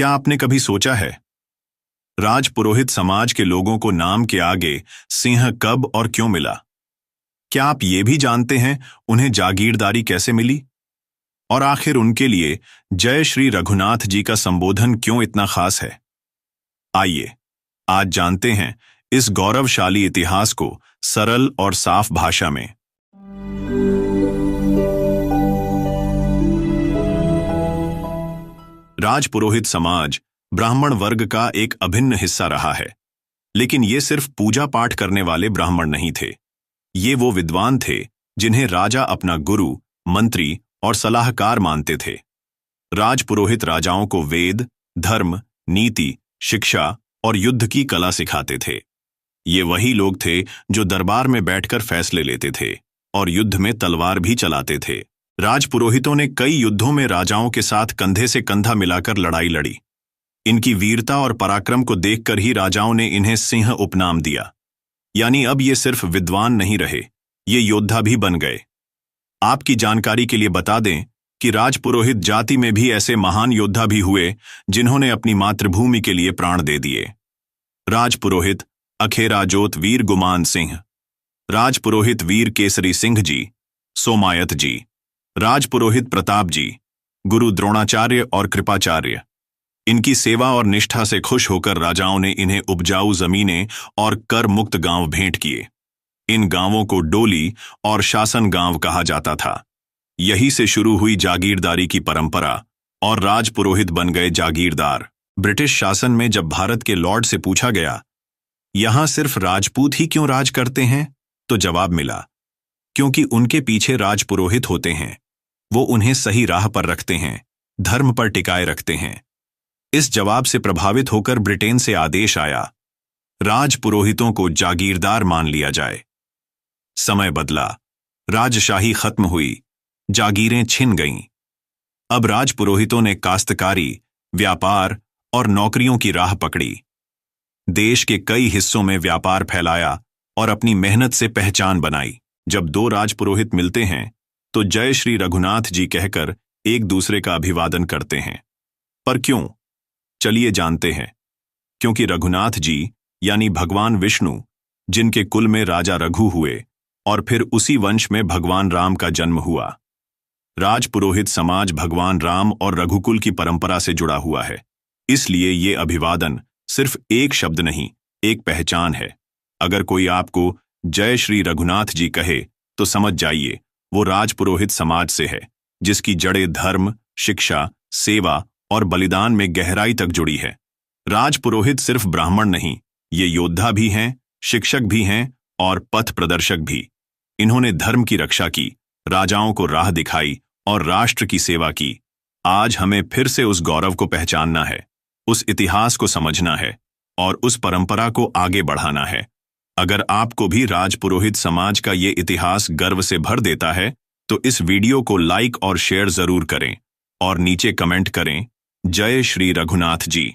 क्या आपने कभी सोचा है, राजपुरोहित समाज के लोगों को नाम के आगे सिंह कब और क्यों मिला? क्या आप ये भी जानते हैं उन्हें जागीरदारी कैसे मिली? और आखिर उनके लिए जय श्री रघुनाथ जी का संबोधन क्यों इतना खास है? आइए आज जानते हैं इस गौरवशाली इतिहास को सरल और साफ भाषा में। राजपुरोहित समाज ब्राह्मण वर्ग का एक अभिन्न हिस्सा रहा है, लेकिन ये सिर्फ पूजा पाठ करने वाले ब्राह्मण नहीं थे। ये वो विद्वान थे जिन्हें राजा अपना गुरु, मंत्री और सलाहकार मानते थे। राजपुरोहित राजाओं को वेद, धर्म, नीति, शिक्षा और युद्ध की कला सिखाते थे। ये वही लोग थे जो दरबार में बैठकर फैसले लेते थे और युद्ध में तलवार भी चलाते थे। राजपुरोहितों ने कई युद्धों में राजाओं के साथ कंधे से कंधा मिलाकर लड़ाई लड़ी। इनकी वीरता और पराक्रम को देखकर ही राजाओं ने इन्हें सिंह उपनाम दिया। यानी अब ये सिर्फ विद्वान नहीं रहे, ये योद्धा भी बन गए। आपकी जानकारी के लिए बता दें कि राजपुरोहित जाति में भी ऐसे महान योद्धा भी हुए जिन्होंने अपनी मातृभूमि के लिए प्राण दे दिए। राजपुरोहित अखेराजोत वीर गुमान सिंह, राजपुरोहित वीर केसरी सिंह जी, सोमायत जी, राजपुरोहित प्रताप जी, गुरु द्रोणाचार्य और कृपाचार्य। इनकी सेवा और निष्ठा से खुश होकर राजाओं ने इन्हें उपजाऊ जमीनें और कर मुक्त गांव भेंट किए। इन गांवों को डोली और शासन गांव कहा जाता था। यही से शुरू हुई जागीरदारी की परंपरा और राजपुरोहित बन गए जागीरदार। ब्रिटिश शासन में जब भारत के लॉर्ड से पूछा गया, यहां सिर्फ राजपूत ही क्यों राज करते हैं, तो जवाब मिला, क्योंकि उनके पीछे राजपुरोहित होते हैं। वो उन्हें सही राह पर रखते हैं, धर्म पर टिकाए रखते हैं। इस जवाब से प्रभावित होकर ब्रिटेन से आदेश आया, राजपुरोहितों को जागीरदार मान लिया जाए। समय बदला, राजशाही खत्म हुई, जागीरें छिन गईं। अब राजपुरोहितों ने काश्तकारी, व्यापार और नौकरियों की राह पकड़ी। देश के कई हिस्सों में व्यापार फैलाया और अपनी मेहनत से पहचान बनाई। जब दो राजपुरोहित मिलते हैं तो जय श्री रघुनाथ जी कहकर एक दूसरे का अभिवादन करते हैं। पर क्यों? चलिए जानते हैं। क्योंकि रघुनाथ जी यानी भगवान विष्णु, जिनके कुल में राजा रघु हुए और फिर उसी वंश में भगवान राम का जन्म हुआ। राजपुरोहित समाज भगवान राम और रघुकुल की परंपरा से जुड़ा हुआ है। इसलिए ये अभिवादन सिर्फ एक शब्द नहीं, एक पहचान है। अगर कोई आपको जय श्री रघुनाथ जी कहे तो समझ जाइए वो राजपुरोहित समाज से है, जिसकी जड़ें धर्म, शिक्षा, सेवा और बलिदान में गहराई तक जुड़ी है। राजपुरोहित सिर्फ ब्राह्मण नहीं, ये योद्धा भी हैं, शिक्षक भी हैं और पथ प्रदर्शक भी। इन्होंने धर्म की रक्षा की, राजाओं को राह दिखाई और राष्ट्र की सेवा की। आज हमें फिर से उस गौरव को पहचानना है, उस इतिहास को समझना है और उस परंपरा को आगे बढ़ाना है। अगर आपको भी राजपुरोहित समाज का ये इतिहास गर्व से भर देता है तो इस वीडियो को लाइक और शेयर जरूर करें और नीचे कमेंट करें, जय श्री रघुनाथ जी।